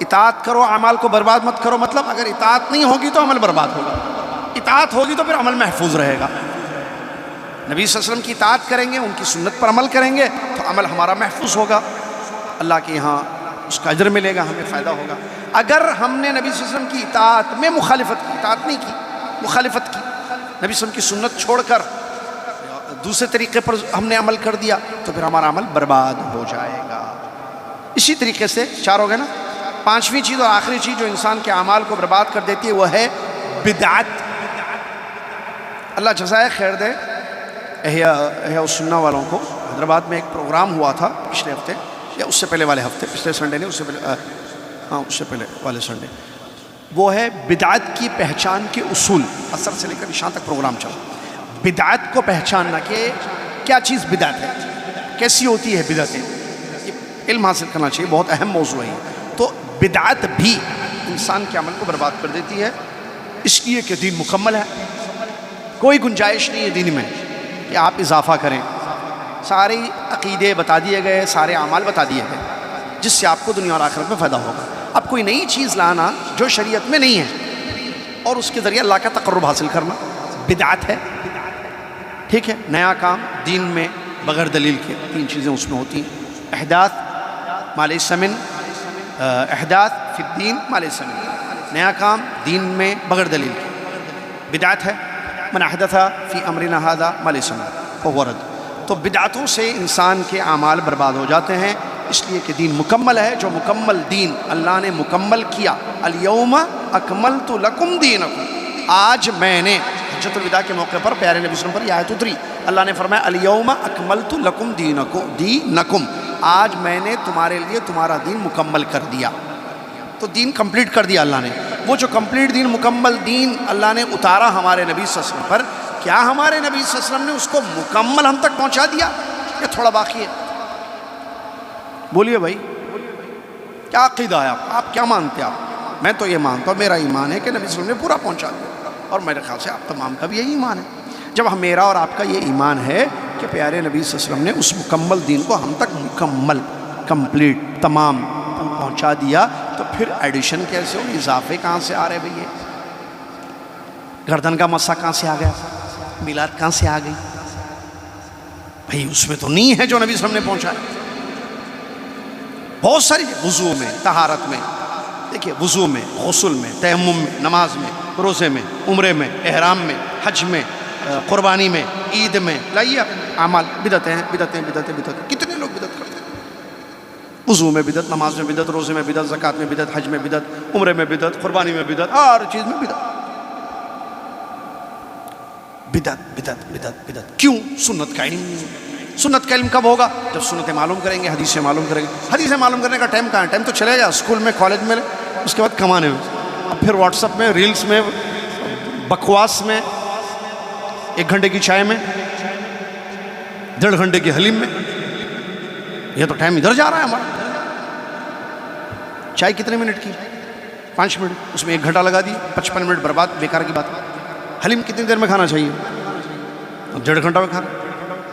اطاعت کرو اعمال کو برباد مت کرو، مطلب اگر اطاعت نہیں ہوگی تو عمل برباد ہوگا، اطاعت ہوگی تو پھر عمل محفوظ رہے گا۔ نبی صلی اللہ علیہ وسلم کی اطاعت کریں گے، ان کی سنت پر عمل کریں گے تو عمل ہمارا محفوظ ہوگا، اللہ کے یہاں اس کا اجر ملے گا، ہمیں فائدہ ہوگا۔ اگر ہم نے نبی صلی اللہ علیہ وسلم کی اطاعت میں مخالفت کی، اطاعت نہیں کی، مخالفت کی، نبی صلی اللہ علیہ وسلم کی سنت چھوڑ کر دوسرے طریقے پر ہم نے عمل کر دیا تو پھر ہمارا عمل برباد ہو جائے گا۔ اسی طریقے سے چار ہو گئے نا۔ پانچویں چیز اور آخری چیز جو انسان کے اعمال کو برباد کر دیتی ہے وہ ہے بدعت۔ اللہ جزائے خیر دے احیاء السنہ والوں کو، حیدرآباد میں ایک پروگرام ہوا تھا پچھلے ہفتے یا اس سے پہلے والے ہفتے، پچھلے سنڈے نہیں، اس سے پہلے والے سنڈے، وہ ہے بدعت کی پہچان کے اصول۔ عصر سے لے کر عشاء تک پروگرام چلا، بدعت کو پہچاننا کہ کیا چیز بدعت ہے، کیسی ہوتی ہے بدعتیں، یہ علم حاصل کرنا چاہیے، بہت اہم موضوع ہے یہ۔ تو بدعت بھی انسان کے عمل کو برباد کر دیتی ہے، اس لیے کہ دین مکمل ہے، کوئی گنجائش نہیں ہے دین میں کہ آپ اضافہ کریں۔ سارے عقیدے بتا دیے گئے، سارے اعمال بتا دیے گئے، جس سے آپ کو دنیا اور آخرت میں فائدہ ہوگا۔ اب کوئی نئی چیز لانا جو شریعت میں نہیں ہے اور اس کے ذریعے اللہ کا تقرب حاصل کرنا بدعت ہے، ٹھیک ہے۔ نیا کام دین میں بغیر دلیل کے، تین چیزیں اس میں ہوتی ہیں: احداث ما لیس من، احداث فی الدین ما لیس من، نیا کام دین میں بغیر دلیل کے بدعت ہے۔ من احدث فی امرنا ھذا ما لیس من فہو رد۔ تو بدعتوں سے انسان کے اعمال برباد ہو جاتے ہیں، اس لیے کہ دین مکمل ہے۔ جو مکمل دین اللہ نے مکمل کیا، الیوم اکملت لکم دینکم، آج میں نے، حجۃ الوداع کے موقع پر پیارے نبی صلی اللہ علیہ وسلم پر یہ آیت اتری، اللہ نے فرمایا الیوم اکملت لکم دینکم، آج میں نے تمہارے لیے تمہارا دین مکمل کر دیا۔ تو دین کمپلیٹ کر دیا اللہ نے۔ وہ جو کمپلیٹ دین، مکمل دین اللہ نے اتارا ہمارے نبی صلی اللہ علیہ وسلم پر، کیا ہمارے نبی صلی اللہ علیہ وسلم نے اس کو مکمل ہم تک پہنچا دیا یا تھوڑا باقی ہے؟ بولیے بھائی، کیا عقیدہ ہے آپ کیا مانتے ہیں؟ آپ، میں تو یہ مانتا ہوں، میرا ایمان ہے کہ نبی صلی اللہ علیہ وسلم نے پورا پہنچا دیا، اور میرے خیال سے آپ تمام کا بھی یہی ایمان ہے۔ جب میرا اور آپ کا یہ ایمان ہے کہ پیارے نبی صلی اللہ علیہ وسلم نے اس مکمل دین کو ہم تک مکمل، کمپلیٹ، تمام پہنچا دیا، تو پھر ایڈیشن کیسے ہو؟ اضافے کہاں سے آ رہے بھئی؟ گردن کا مسا کہاں سے آ گیا؟ میلاد کہاں سے آ گئی بھئی؟ اس میں تو نہیں ہے جو نبی صلی اللہ علیہ وسلم نے پہنچایا۔ بہت ساری، وضو میں، طہارت میں، دیکھیے وضو میں، غسل میں، تیمم میں، نماز میں، روزے میں، عمرے میں، احرام میں، حج میں، قربانی میں، عید میں، لائیے اعمال بدعتیں ہیں، بدعتیں بدعتیں بدعتیں، کتنے لوگ بدعت کرتے ہیں؟ وضو میں بدعت، نماز میں بدعت، روزے میں بدعت، زکوٰۃ میں بدعت، حج میں بدعت، عمرے میں بدعت، قربانی میں بدعت، ہر چیز میں بدعت، بدعت بدعت بدعت بدعت۔ کیوں؟ سنت کا علم نہیں ہے۔ سنت کا علم کب ہوگا؟ جب سنتیں معلوم کریں گے، حدیثیں معلوم کریں گے۔ حدیثیں معلوم کرنے کا ٹائم کہاں ہے؟ ٹائم تو چلے گا اسکول میں، کالج میں، اس کے بعد کمانے میں، اب پھر واٹس ایپ میں، ریلز میں، بکواس میں، 1 گھنٹے کی چائے میں، 1.5 گھنٹے کی حلیم میں، یہ تو ٹائم ادھر جا رہا ہے ہمارا۔ چائے کتنے منٹ کی؟ 5 منٹ، اس میں 1 گھنٹہ لگا دی، 55 منٹ برباد، بیکار کی بات۔ حلیم کتنی دیر میں کھانا چاہیے؟ 1.5 گھنٹہ میں کھانا۔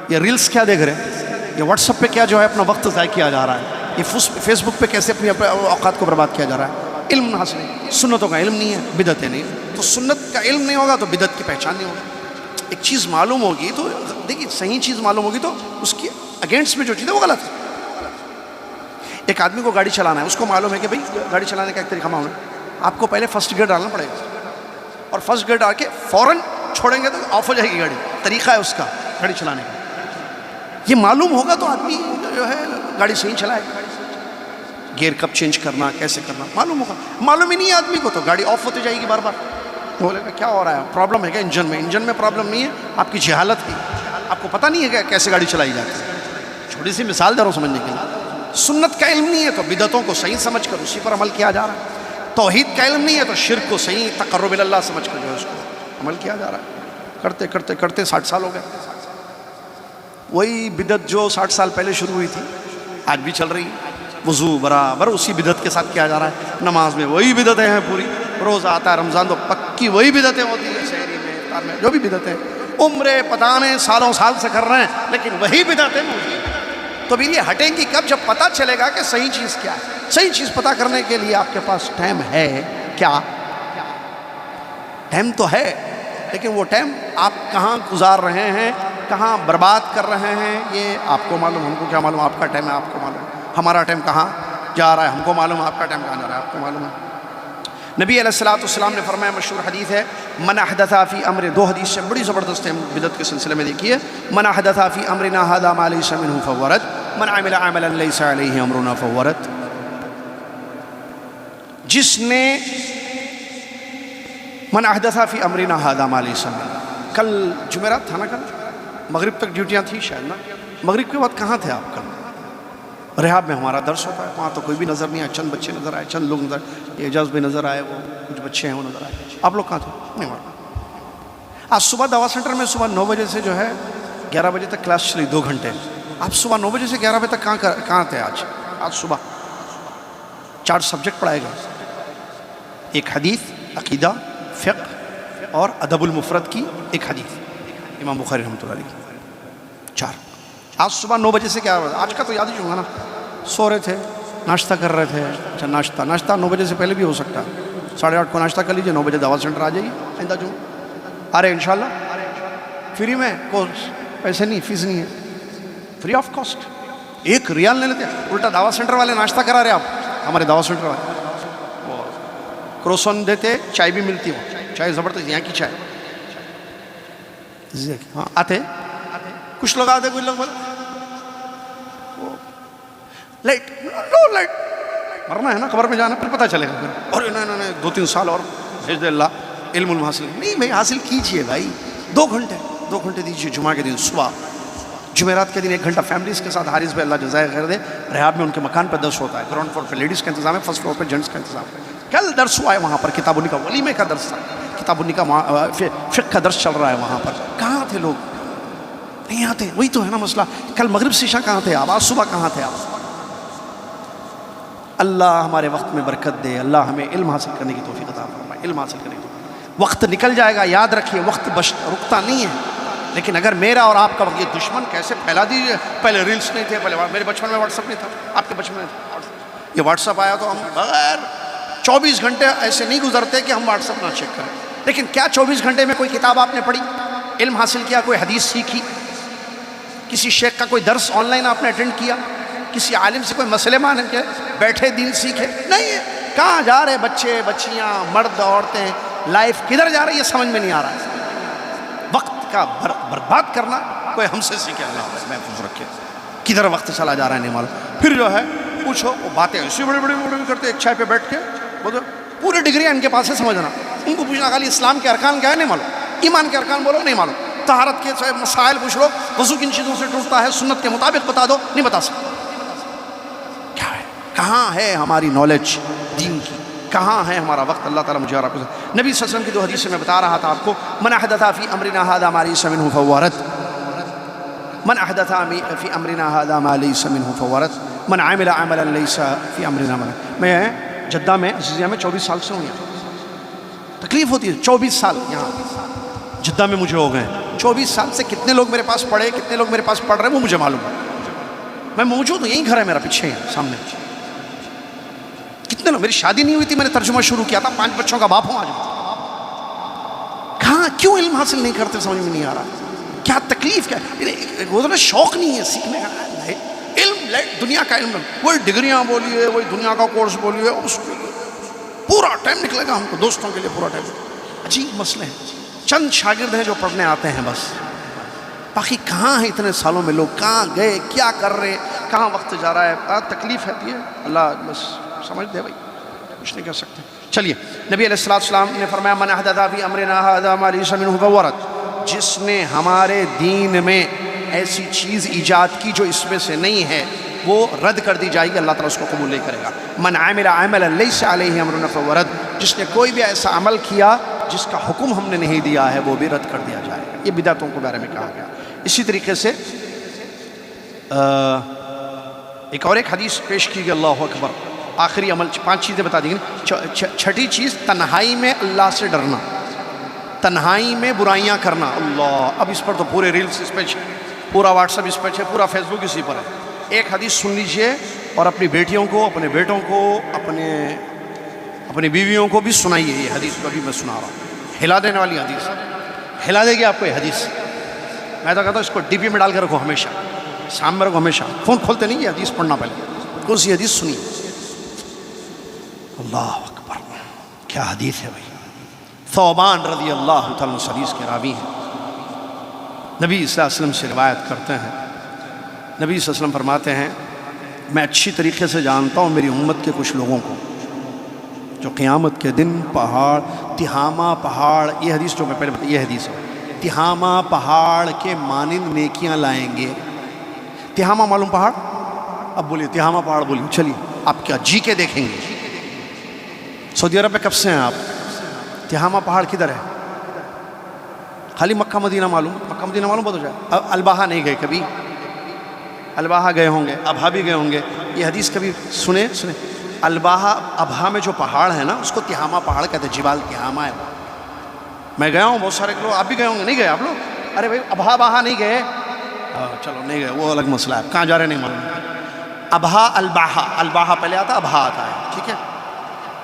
یہ ریلز کیا دیکھ رہے ہیں؟ یہ واٹس ایپ پہ کیا جو ہے اپنا وقت ضائع کیا جا رہا ہے؟ یہ فیس بک پہ کیسے اپنی اوقات کو برباد کیا جا رہا ہے؟ علم حاصل نہیں، سنتوں کا علم نہیں ہے، بدعتیں نہیں۔ تو سنت کا علم نہیں ہوگا تو بدعت کی پہچان نہیں ہوگی۔ ایک چیز معلوم ہوگی تو دیکھیے، صحیح چیز معلوم ہوگی تو اس کی اگینسٹ میں جو چیز ہے وہ غلط ہے۔ ایک آدمی کو گاڑی چلانا ہے، اس کو معلوم ہے کہ بھئی گاڑی چلانے کا ایک طریقہ معلوم ہے، آپ کو پہلے فرسٹ گیئر ڈالنا پڑے گا، اور فرسٹ گیئر ڈال کے فوراً چھوڑیں گے تو آف ہو جائے گی گاڑی۔ طریقہ ہے اس کا گاڑی چلانے کا، یہ معلوم ہوگا تو آدمی جو ہے گاڑی صحیح چلائے گا۔ گیئر کب چینج کرنا، کیسے کرنا معلوم ہوگا۔ معلوم ہی نہیں ہے آدمی کو تو گاڑی آف ہوتی جائے گی بار بار۔ بولے گا کیا ہو رہا ہے؟ پرابلم ہے کیا انجن میں؟ انجن میں پرابلم نہیں ہے، آپ کی جہالت کی، آپ کو پتہ نہیں ہے کہ کیسے گاڑی چلائی جاتی ہے۔ چھوٹی سی مثال دے رہا ہوں سمجھنے کے لیے۔ سنت کا علم نہیں ہے تو بدعتوں کو صحیح سمجھ کر اسی پر عمل کیا جا رہا ہے۔ توحید کا علم نہیں ہے تو شرک کو صحیح تقرب اللہ سمجھ کر جو ہے اس کو عمل کیا جا رہا ہے۔ کرتے کرتے کرتے 60 سال ہو گئے۔ وہی بدعت جو 60 سال پہلے شروع ہوئی تھی آج بھی چل رہی ہے۔ وضو برابر اسی بدعت کے ساتھ کیا جا رہا ہے، نماز میں وہی بدعتیں ہیں پوری، روزہ آتا ہے رمضان تو پکی وہی بدعتیں ہوتی ہیں، شہری میں، افطار میں جو بھی بدعتیں، عمرے پتہ نہیں سالوں سال سے کر رہے ہیں لیکن وہی بدعتیں موجود ہیں۔ تو بھی یہ ہٹیں گی کب؟ جب پتہ چلے گا کہ صحیح چیز کیا ہے۔ صحیح چیز پتہ کرنے کے لیے آپ کے پاس ٹائم ہے کیا؟ ٹائم تو ہے، لیکن وہ ٹائم آپ کہاں گزار رہے ہیں، کہاں برباد کر رہے ہیں، یہ آپ کو معلوم، ہم کو کیا معلوم؟ آپ کا ٹائم ہے آپ کو معلوم، ہمارا ٹائم کہاں جا رہا ہے ہم کو معلوم، آپ کا ٹائم کہاں جا رہا ہے آپ کو معلوم ہے۔ نبی علیہ السلام نے فرمایا، مشہور حدیث ہے، من احدث فی امر، 2 حدیث سے بڑی زبردست ہے بدعت کے سلسلے میں، دیکھیے، من احدث فی امرنا ھذا ما لیس منہ فہو رد، من عمل عملا لیس علیہ امرنا فہو رد۔ جس نے من احدث فی امرنا ھذا ما لیس منہ، کل جمعرات تھا نا، کل مغرب تک ڈیوٹیاں تھیں شاید نا، مغرب کے بعد کہاں تھے آپ؟ کل ریحاب میں ہمارا درس ہوتا ہے، وہاں تو کوئی بھی نظر نہیں آیا، چند بچے نظر آئے، چند لوگ نظر آئے، اعجاز بھی نظر آئے، وہ کچھ بچے ہیں وہ نظر آئے۔ آپ لوگ کہاں تھے؟ نہیں معلوم۔ آج صبح دعویٰ سینٹر میں صبح 9 بجے سے جو ہے 11 بجے تک کلاس چلی، 2 گھنٹے۔ آپ صبح 9 بجے سے 11 بجے تک کہاں تھے آج؟ آج صبح 4 سبجیکٹ پڑھائے گئے، ایک حدیث، عقیدہ، فقہ اور ادب المفرد کی ایک حدیث، امام بخاری رحمۃ اللہ علیہ، 4۔ آج صبح 9 بجے سے کیا ہوا، آج کا تو یاد ہی ہوگا نا، سو رہے تھے، ناشتہ کر رہے تھے، اچھا ناشتہ 9 بجے سے پہلے بھی ہو سکتا ہے، 8:30 کو ناشتہ کر لیجیے، 9 بجے دعوت سینٹر آ جائیے، آئندہ جو آ رہے انشاءاللہ، فری میں، کورس پیسے نہیں، فیس نہیں ہے، فری آف کاسٹ، 1 ریال نہیں لیتے، الٹا دعوت سینٹر والے ناشتہ کرا رہے آپ، ہمارے دعوت سینٹر والے کروسون دیتے، چائے بھی ملتی ہو، چائے زبردست یہاں کی چائے، ہاں آتے کچھ لوگ آتے، کچھ لوگ بولے لائٹ، نو لائٹ، مرنا ہے نا، قبر میں جانا، پھر پتہ چلے گا، اور نہیں 2-3 سال اور بھیج دے اللہ، علم حاصل نہیں بھائی، حاصل کیجئے بھائی، 2 گھنٹے دیجئے، جمعہ کے دن صبح، جمعرات کے دن 1 گھنٹہ فیملیز کے ساتھ، حارث بھائی اللہ جزائے خیر دے، ریحاب میں ان کے مکان پہ درس ہوتا ہے، گراؤنڈ فلور پہ لیڈیز کا انتظام ہے، فرسٹ فلور پہ جینٹس کا انتظام ہے، کل درس ہوا ہے وہاں پر، کتاب النکاح ولیمے کا درس تھا، کتاب النکاح فقہ کا درس چل رہا ہے وہاں پر، کہاں تھے لوگ؟ نہیں آتے، وہی تو ہے نا مسئلہ، کل مغرب سے عشاء کہاں تھے آپ، آج صبح کہاں تھے آپ؟ اللہ ہمارے وقت میں برکت دے، اللہ ہمیں علم حاصل کرنے کی توفیق عطا فرمائے، علم حاصل کرنے کی توفیق۔ وقت نکل جائے گا، یاد رکھیے، وقت رکتا نہیں ہے، لیکن اگر میرا اور آپ کا وقت، یہ دشمن کیسے پھیلا دیجیے، پہلے ریلز نہیں تھے، پہلے میرے بچپن میں واٹس ایپ نہیں تھا، آپ کے بچپن میں یہ واٹس ایپ آیا تو ہم بغیر 24 گھنٹے ایسے نہیں گزرتے کہ ہم واٹس ایپ نہ چیک کریں، لیکن کیا 24 گھنٹے میں کوئی کتاب آپ نے پڑھی، علم حاصل کیا، کوئی حدیث سیکھی، کسی شیخ کا کوئی درس آن لائن آپ نے اٹینڈ کیا، کسی عالم سے کوئی مسئلے مان کے بیٹھے دین سیکھے؟ نہیں ہے، کہاں جا رہے بچے بچیاں مرد عورتیں، لائف کدھر جا رہی ہے سمجھ میں نہیں آ رہا ہے، وقت کا برباد کرنا کوئی ہم سے سیکھے، اللہ محفوظ رکھے، کدھر وقت چلا جا رہا ہے نہیں معلوم، پھر جو ہے پوچھو وہ باتیں ایسی بڑی بڑی کرتے، ایک چائے پہ بیٹھ کے بولو پوری ڈگریاں ان کے پاس ہے سمجھنا، ان کو پوچھنا خالی اسلام کے ارکان کیا ہے نہیں معلوم، ایمان کے ارکان بولو نہیں معلوم، طہارت کے مسائل پوچھ لو، وضو کن چیزوں سے ٹوٹتا ہے سنت کے مطابق بتا دو، نہیں بتا سکتے، کیا ہے، کہاں ہے ہماری نالج دین کی، کہاں ہے ہمارا وقت؟ اللہ تعالیٰ مجھے اور آپ کو، نبی صلی اللہ علیہ وسلم کی 2 حدیث سے میں بتا رہا تھا آپ کو، من احدث فی امرنا ھذا ما لیس منہ فہو رد، من احدث فی امرنا ھذا ما لیس منہ فہو رد، من عمل عملا لیس فی امرنا ما، میں جدہ میں عزیزیہ میں 24 سال سے ہوں، یہاں تکلیف ہوتی ہے، 24 سال یہاں جدہ میں مجھے ہو گئے، 24 سال سے کتنے لوگ میرے پاس پڑھے، کتنے لوگ میرے پاس پڑھ رہے ہیں وہ مجھے معلوم ہے، میں موجود ہوں، یہیں گھر ہے میرا، پیچھے ہے سامنے، کتنے لوگ، میری شادی نہیں ہوئی تھی میں نے ترجمہ شروع کیا تھا، 5 بچوں کا باپ ہوں آج، کہاں کیوں علم حاصل نہیں کرتے سمجھ میں نہیں آ رہا، کیا تکلیف، کیا وہ تو شوق نہیں ہے سیکھنے کا، علم دنیا کا علم، وہی ڈگریاں بولیے، وہی دنیا کا کورس بولیے، اس کے لیے پورا ٹائم نکلے گا ہم کو، دوستوں کے لیے پورا ٹائم، عجیب مسئلے ہیں، چند شاگرد ہیں جو پڑھنے آتے ہیں بس، باقی کہاں ہیں اتنے سالوں میں لوگ، کہاں گئے، کیا کر رہے، کہاں وقت جا رہا ہے، تکلیف ہے یہ اللہ بس سمجھ دے بھائی، کچھ نہیں کر سکتے۔ چلیے نبی علیہ السلام نے فرمایا من احدث فی امرنا ھذا ما لیس منہ فہو رد، جس نے ہمارے دین میں ایسی چیز ایجاد کی جو اس میں سے نہیں ہے وہ رد کر دی جائے گی، اللہ تعالیٰ اس کو قبول نہیں کرے گا۔ من عمل عملا لیس علیہ امرنا فہو رد، جس نے کوئی بھی ایسا عمل کیا جس کا حکم ہم نے نہیں دیا ہے وہ بھی رد کر دیا جائے گا، یہ بدعتوں کے بارے میں کہا گیا۔ اسی طریقے سے ایک اور ایک حدیث پیش کی گئی، اللہ اکبر، آخری عمل 5 چیزیں بتا دی گئی، چھٹی چیز تنہائی میں اللہ سے ڈرنا، تنہائی میں برائیاں کرنا، اللہ، اب اس پر تو پورے ریلز اس پہ، پورا واٹس ایپ اس پہ ہے، پورا فیس بک اسی پر ہے۔ ایک حدیث سن لیجئے اور اپنی بیٹیوں کو، اپنے بیٹوں کو، اپنی بیویوں کو بھی سنائیے، یہ حدیث کو ابھی میں سنا رہا ہوں، ہلا دینے والی حدیث، ہلا دے گی آپ کو یہ حدیث، میں تو کہتا ہوں اس کو ڈی پی میں ڈال کے رکھو ہمیشہ، سامنے رکھو ہمیشہ، فون کھولتے نہیں، یہ حدیث پڑھنا پہلے، کون سی حدیث سنیے، اللہ اکبر، کیا حدیث ہے بھائی۔ ثوبان رضی اللہ تعالیٰ عنہ حدیث کے راوی ہیں، نبی صلی اللہ علیہ وسلم سے روایت کرتے ہیں، نبی صلی اللہ علیہ وسلم فرماتے ہیں میں اچھی طریقے سے جانتا ہوں میری امت کے کچھ لوگوں کو جو قیامت کے دن پہاڑ، تہامہ پہاڑ، یہ حدیث جو میں پہلے بتائی، یہ حدیث ہے، تہامہ پہاڑ کے مانند نیکیاں لائیں گے۔ تہامہ معلوم پہاڑ؟ اب بولیے تہامہ پہاڑ بولیے، چلیے آپ کیا جی کے دیکھیں گے، سعودی عرب میں کب سے ہیں آپ؟ تہامہ پہاڑ کدھر ہے؟ خالی مکہ مدینہ معلوم، مکہ مدینہ معلوم بہت ہو جائے، الباحہ نہیں گئے کبھی؟ الباحہ گئے ہوں گے، ابہا بھی گئے ہوں گے، یہ حدیث کبھی سنے الباہا ابہا میں جو پہاڑ ہے نا اس کو تہامہ پہاڑ کہتے ہیں، جبال تہامہ ہے۔ میں گیا ہوں، بہت سارے لوگ آپ بھی گئے ہوں گے، نہیں گئے آپ لوگ؟ ارے بھائی ابہا باہا نہیں گئے؟ چلو نہیں گئے، وہ الگ مسئلہ ہے، کہاں جا رہے نہیں معلوم۔ ابہا الباہا، الباہا پہلے آتا، ابہا آتا ہے، ٹھیک ہے؟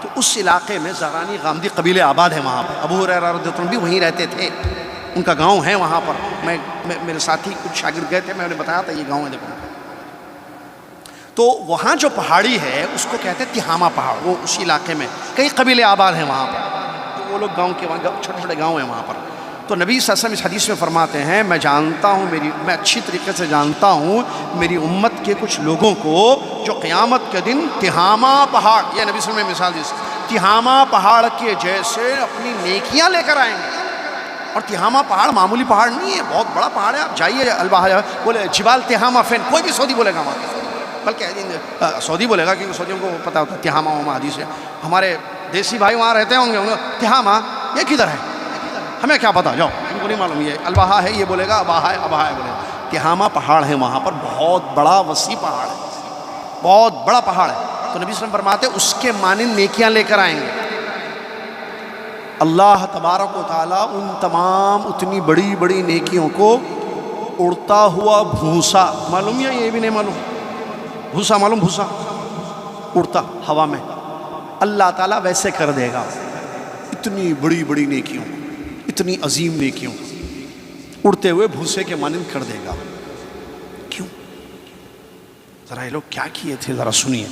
تو اس علاقے میں زغرانی غامدی قبیلے آباد ہیں وہاں پر، ابو ہریرہ رضی اللہ عنہ بھی وہیں رہتے تھے، ان کا گاؤں ہے وہاں پر۔ میرے ساتھی کچھ شاگرد گئے تھے، میں انہیں بتایا تھا یہ گاؤں ہے دیکھو۔ تو وہاں جو پہاڑی ہے اس کو کہتے ہیں تہامہ پہاڑ، وہ اسی علاقے میں کئی قبیلے آباد ہیں وہاں پر، تو وہ لوگ گاؤں کے وہاں چھوٹے چھوٹے گاؤں ہیں وہاں پر۔ تو نبی صلی اللہ علیہ وسلم اس حدیث میں فرماتے ہیں میں جانتا ہوں، میں اچھی طریقے سے جانتا ہوں میری امت کے کچھ لوگوں کو جو قیامت کے دن تہامہ پہاڑ، یہ نبی صلی اللہ علیہ وسلم نے مثال دی، تہامہ پہاڑ کے جیسے اپنی نیکیاں لے کر آئیں گے۔ اور تہامہ پہاڑ معمولی پہاڑ نہیں ہے، بہت بڑا پہاڑ ہے۔ آپ جائیے الباہا، بولے جبال تہامہ فین، کوئی بھی سعودی بولے گا وہاں، بلکہ سعودی بولے گا کیونکہ سعودیوں کو پتہ ہوتا ہے تہامہ وہاں حدیث ہے۔ ہمارے دیسی بھائی وہاں رہتے ہوں گے، تہامہ یہ کدھر ہے، ہمیں کیا پتا، جاؤ، ان کو نہیں معلوم، یہ الباہا ہے یہ بولے گا، ابہا ہے بولے گا۔ تہامہ پہاڑ ہے وہاں پر، بہت بڑا وسیع پہاڑ ہے، بہت بڑا پہاڑ ہے۔ تو نبی صلی اللہ علیہ وسلم فرماتے اس کے مانند نیکیاں لے کر آئیں گے۔ اللہ تبارک و تعالیٰ ان تمام اتنی بڑی بڑی نیکیوں کو اڑتا ہوا بھوسا، معلوم یا یہ بھی نہیں معلوم؟ بھوسا معلوم؟ بھوسا اڑتا ہوا میں، اللہ تعالیٰ ویسے کر دے گا، اتنی بڑی بڑی نیکیوں، اتنی عظیم نیکیوں اڑتے ہوئے بھوسے کے مانند کر دے گا۔ کیوں؟ ذرا یہ لوگ کیا کیے تھے ذرا سنیے۔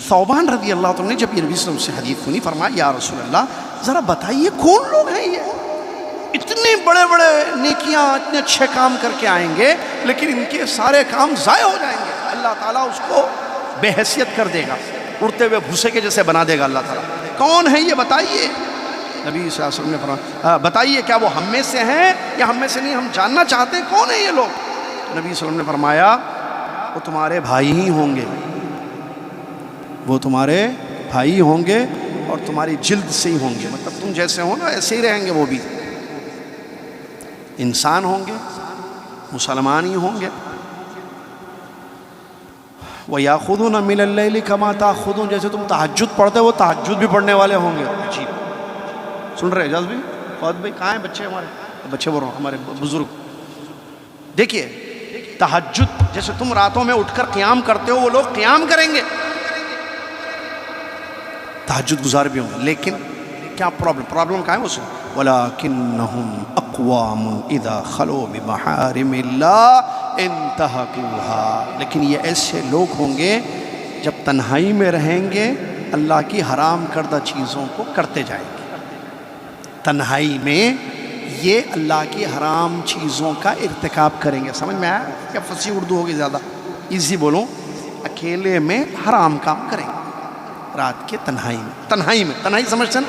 ثوبان رضی اللہ عنہ نے جب یہ نبی صلی اللہ علیہ وسلم سے حدیث سنی، فرمایا یا رسول اللہ ذرا بتائیے کون لوگ ہیں یہ، اتنے بڑے بڑے نیکیاں اتنے اچھے کام کر کے آئیں گے لیکن ان کے سارے کام ضائع ہو جائیں گے، اللہ تعالیٰ اس کو بے حیثیت کر دے گا، اڑتے ہوئے بھوسے کے جیسے بنا دے گا اللہ تعالیٰ۔ کون ہے یہ بتائیے؟ نبی صلی اللہ علیہ وسلم نے فرمایا بتائیے کیا وہ ہم میں سے ہیں یا ہم میں سے نہیں، ہم جاننا چاہتے ہیں کون ہیں یہ لوگ۔ تو نبی صلی اللہ علیہ وسلم نے فرمایا وہ تمہارے بھائی ہی ہوں گے، وہ تمہارے بھائی ہوں گے اور تمہاری جلد سے ہی ہوں گے، مطلب تم جیسے ہو نا ایسے ہی رہیں گے، وہ بھی انسان ہوں گے، مسلمان ہی ہوں گے۔ وَيَأْخُذُونَ مِنَ اللَّيْلِ كَمَا تَأْخُذُونَ، جیسے تم تہجد پڑھتے وہ تہجد بھی پڑھنے والے ہوں گے۔ عجیب، سن رہے اجاز بھی؟ فواد بھائی کہاں ہیں بچے ہمارے؟ بچے بول رہا ہوں ہمارے بزرگ۔ دیکھیے تہجد جیسے تم راتوں میں اٹھ کر قیام کرتے ہو وہ لوگ قیام کریں گے، تہجد گزار بھی ہوں گے، لیکن کیا پرابلم کیا ہے اس میں؟ وَلَكِنَّهُمْ أَقْوَامٌ إِذَا خَلُوا بِمَحَارِمِ اللَّهِ انتهكوها، لیکن یہ ایسے لوگ ہوں گے جب تنہائی میں رہیں گے اللہ کی حرام کردہ چیزوں کو کرتے جائیں گے۔ تنہائی میں یہ اللہ کی حرام چیزوں کا ارتکاب کریں گے۔ سمجھ میں آیا کیا؟ فصیح اردو ہوگی زیادہ ایزی بولوں، اکیلے میں حرام کام کریں گے رات کے تنہائی میں۔ تنہائی سمجھتے نا،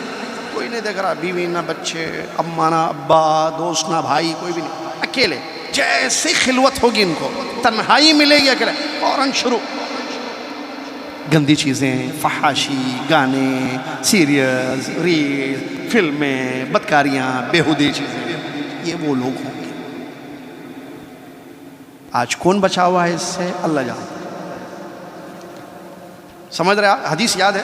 کوئی نہیں دیکھ رہا، بیوی نہ بچے، اماں نہ ابا، دوست نہ بھائی، کوئی بھی نہیں، اکیلے جیسے خلوت ہوگی ان کو، تنہائی ملے گی اکیلے، فوراً شروع گندی چیزیں، فحاشی، گانے، سیریلز، ریل، فلمیں، بدکاریاں، بیہودی چیزیں، یہ وہ لوگ ہوں گے۔ آج کون بچا ہوا ہے اس سے؟ اللہ جانتا۔ سمجھ رہے ہیں؟ حدیث یاد ہے؟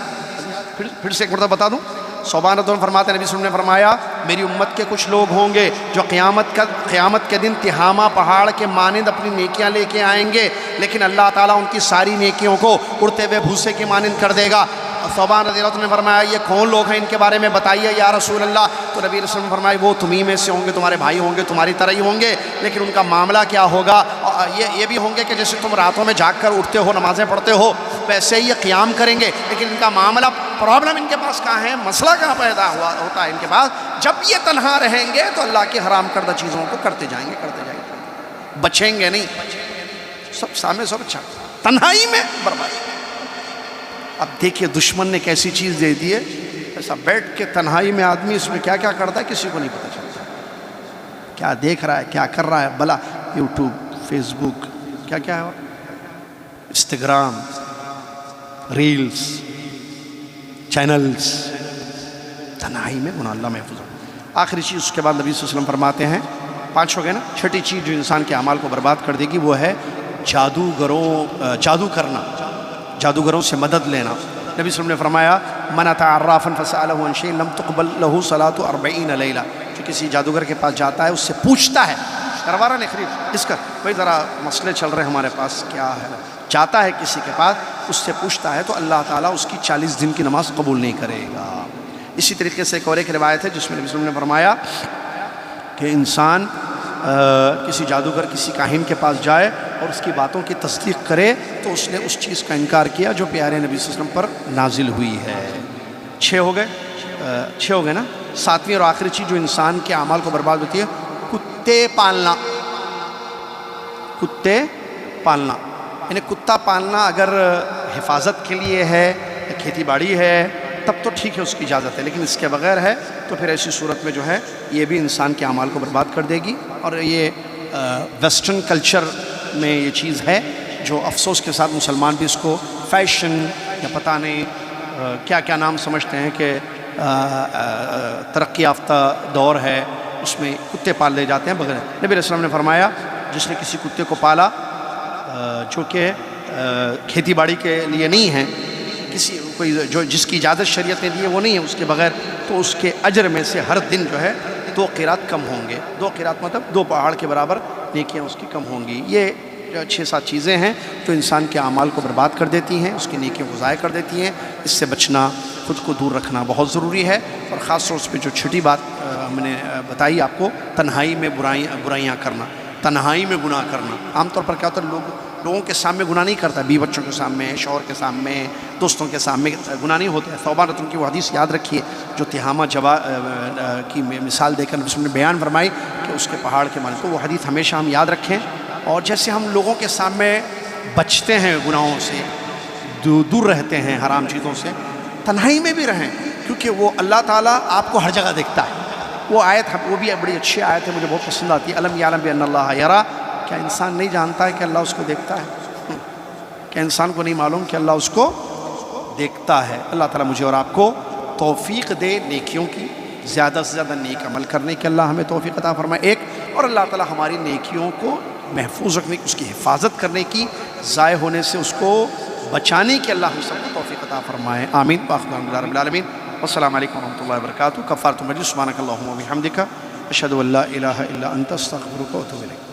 پھر سے ایک مرتبہ بتا دوں۔ ثوبان رضی اللہ عنہ فرماتے ہیں نبی صلی اللہ علیہ وسلم نے فرمایا میری امت کے کچھ لوگ ہوں گے جو قیامت کے دن تہامہ پہاڑ کے مانند اپنی نیکیاں لے کے آئیں گے، لیکن اللہ تعالیٰ ان کی ساری نیکیوں کو اڑتے ہوئے بھوسے کے مانند کر دے گا۔ ثوبان رضی اللہ عنہ نے فرمایا یہ کون لوگ ہیں، ان کے بارے میں بتائیے یا رسول اللہ۔ تو نبی رسول نے فرمایا وہ تمہیں میں سے ہوں گے، تمہارے بھائی ہوں گے، تمہاری طرح ہی ہوں گے، لیکن ان کا معاملہ کیا ہوگا؟ یہ بھی ہوں گے کہ جیسے تم راتوں میں جاگ کر اٹھتے ہو، نمازیں پڑھتے ہو، ویسے ہی یہ قیام کریں گے، لیکن ان کا معاملہ، پرابلم ان کے پاس کہاں ہے، مسئلہ کہاں پیدا ہوتا ہے ان کے پاس؟ جب یہ تنہا رہیں گے تو اللہ کی حرام کردہ چیزوں کو کرتے جائیں گے، بچیں گے نہیں، سب سامنے سب اچھا، تنہائی میں بربادی۔ اب دیکھیے دشمن نے کیسی چیز دے دی ہے، ایسا بیٹھ کے تنہائی میں آدمی اس میں کیا کیا کرتا ہے کسی کو نہیں پتہ چلتا، کیا دیکھ رہا ہے، کیا کر رہا ہے، بلا یوٹیوب، فیس بک، کیا کیا ہے، انسٹاگرام، ریلز، چینلز، تنہائی میں گناہ، اللہ محفوظ ہو۔ آخری چیز اس کے بعد نبی صلی اللہ علیہ وسلم فرماتے ہیں، 5 ہو گئے نا، چھٹی چیز جو انسان کے اعمال کو برباد کر دے گی وہ ہے جادو کرنا، جادوگروں سے مدد لینا۔ نبی صلی اللہ علیہ وسلم نے فرمایا من اتی عرافا فسألہ عن شیء لم تقبل له صلاة 40 لیلہ، جو کسی جادوگر کے پاس جاتا ہے اس سے پوچھتا ہے، کروارا نے خرید اس کا بھائی ذرا مسئلے چل رہے ہیں ہمارے پاس کیا ہے، جاتا ہے کسی کے پاس اس سے پوچھتا ہے تو اللہ تعالیٰ اس کی 40 دن کی نماز قبول نہیں کرے گا۔ اسی طریقے سے ایک روایت ہے جس میں نبی صلی اللہ علیہ وسلم نے فرمایا کہ انسان کسی جادوگر کسی کاہن کے پاس جائے اور اس کی باتوں کی تصدیق کرے تو اس نے اس چیز کا انکار کیا جو پیارے نبی صلی اللہ علیہ وسلم پر نازل ہوئی ہے۔ 6 ہو گئے نا۔ 7ویں اور آخری چیز جو انسان کے اعمال کو برباد ہوتی ہے، کتے پالنا۔ کتے پالنا یعنی کتا پالنا اگر حفاظت کے لیے ہے، کھیتی باڑی ہے، تب تو ٹھیک ہے، اس کی اجازت ہے، لیکن اس کے بغیر ہے تو پھر ایسی صورت میں جو ہے یہ بھی انسان کے اعمال کو برباد کر دے گی۔ اور یہ ویسٹرن کلچر میں یہ چیز ہے جو افسوس کے ساتھ مسلمان بھی اس کو فیشن یا پتہ نہیں کیا کیا نام سمجھتے ہیں کہ ترقی یافتہ دور ہے، اس میں کتے پال لے جاتے ہیں بغیر۔ نبی علیہ السلام نے فرمایا جس نے کسی کتے کو پالا جو کہ کھیتی باڑی کے لیے نہیں ہے، جس کی اجازت شریعت نے دی ہے وہ نہیں ہے، اس کے بغیر، تو اس کے اجر میں سے ہر دن جو ہے 2 قیرات کم ہوں گے۔ 2 قیرات مطلب 2 پہاڑ کے برابر نیکیاں اس کی کم ہوں گی۔ یہ 6-7 چیزیں ہیں جو انسان کے اعمال کو برباد کر دیتی ہیں، اس کی نیکیوں کو ضائع کر دیتی ہیں۔ اس سے بچنا، خود کو دور رکھنا بہت ضروری ہے۔ اور خاص طور پہ جو چھٹی بات میں نے بتائی آپ کو، تنہائی میں برائیاں کرنا، تنہائی میں گناہ کرنا۔ عام طور پر کیا ہوتا ہے، لوگوں کے سامنے گناہ نہیں کرتا، بیوی بچوں کے سامنے، شوہر کے سامنے، دوستوں کے سامنے گناہ نہیں ہوتا ہے۔ ثوبان رضی اللہ عنہ کی وہ حدیث یاد رکھیے جو تہامہ کی مثال دے کر نبی نے بیان فرمائی کہ اس کے پہاڑ کے معنی، تو وہ حدیث ہمیشہ ہم یاد رکھیں۔ اور جیسے ہم لوگوں کے سامنے بچتے ہیں گناہوں سے، دور رہتے ہیں حرام چیزوں سے، تنہائی میں بھی رہیں، کیونکہ وہ اللہ تعالیٰ آپ کو ہر جگہ دیکھتا ہے۔ وہ آیت، وہ بھی بڑی اچھی آیت ہے، مجھے بہت پسند آتی ہے، الم یعلم بان اللہ یری، کیا انسان نہیں جانتا ہے کہ اللہ اس کو دیکھتا ہے؟ کیا انسان کو نہیں معلوم کہ اللہ اس کو دیکھتا ہے؟ اللہ تعالیٰ مجھے اور آپ کو توفیق دے نیکیوں کی، زیادہ سے زیادہ نیک عمل کرنے کی اللہ ہمیں توفیق عطا فرمائے ایک، اور اللہ تعالیٰ ہماری نیکیوں کو محفوظ رکھنے کی، اس کی حفاظت کرنے کی، ضائع ہونے سے اس کو بچانے کی اللہ ہم سب کو توفیق عطا فرمائے، آمین۔ وآخر دعوانا رب العالمین، والسلام علیکم ورحمۃ اللہ وبرکاتہ۔ کفارۃ المجلس، سبحانک اللہم وبحمدک، اشہد ان لا الہ الا انت، استغفرک واتوب الیک۔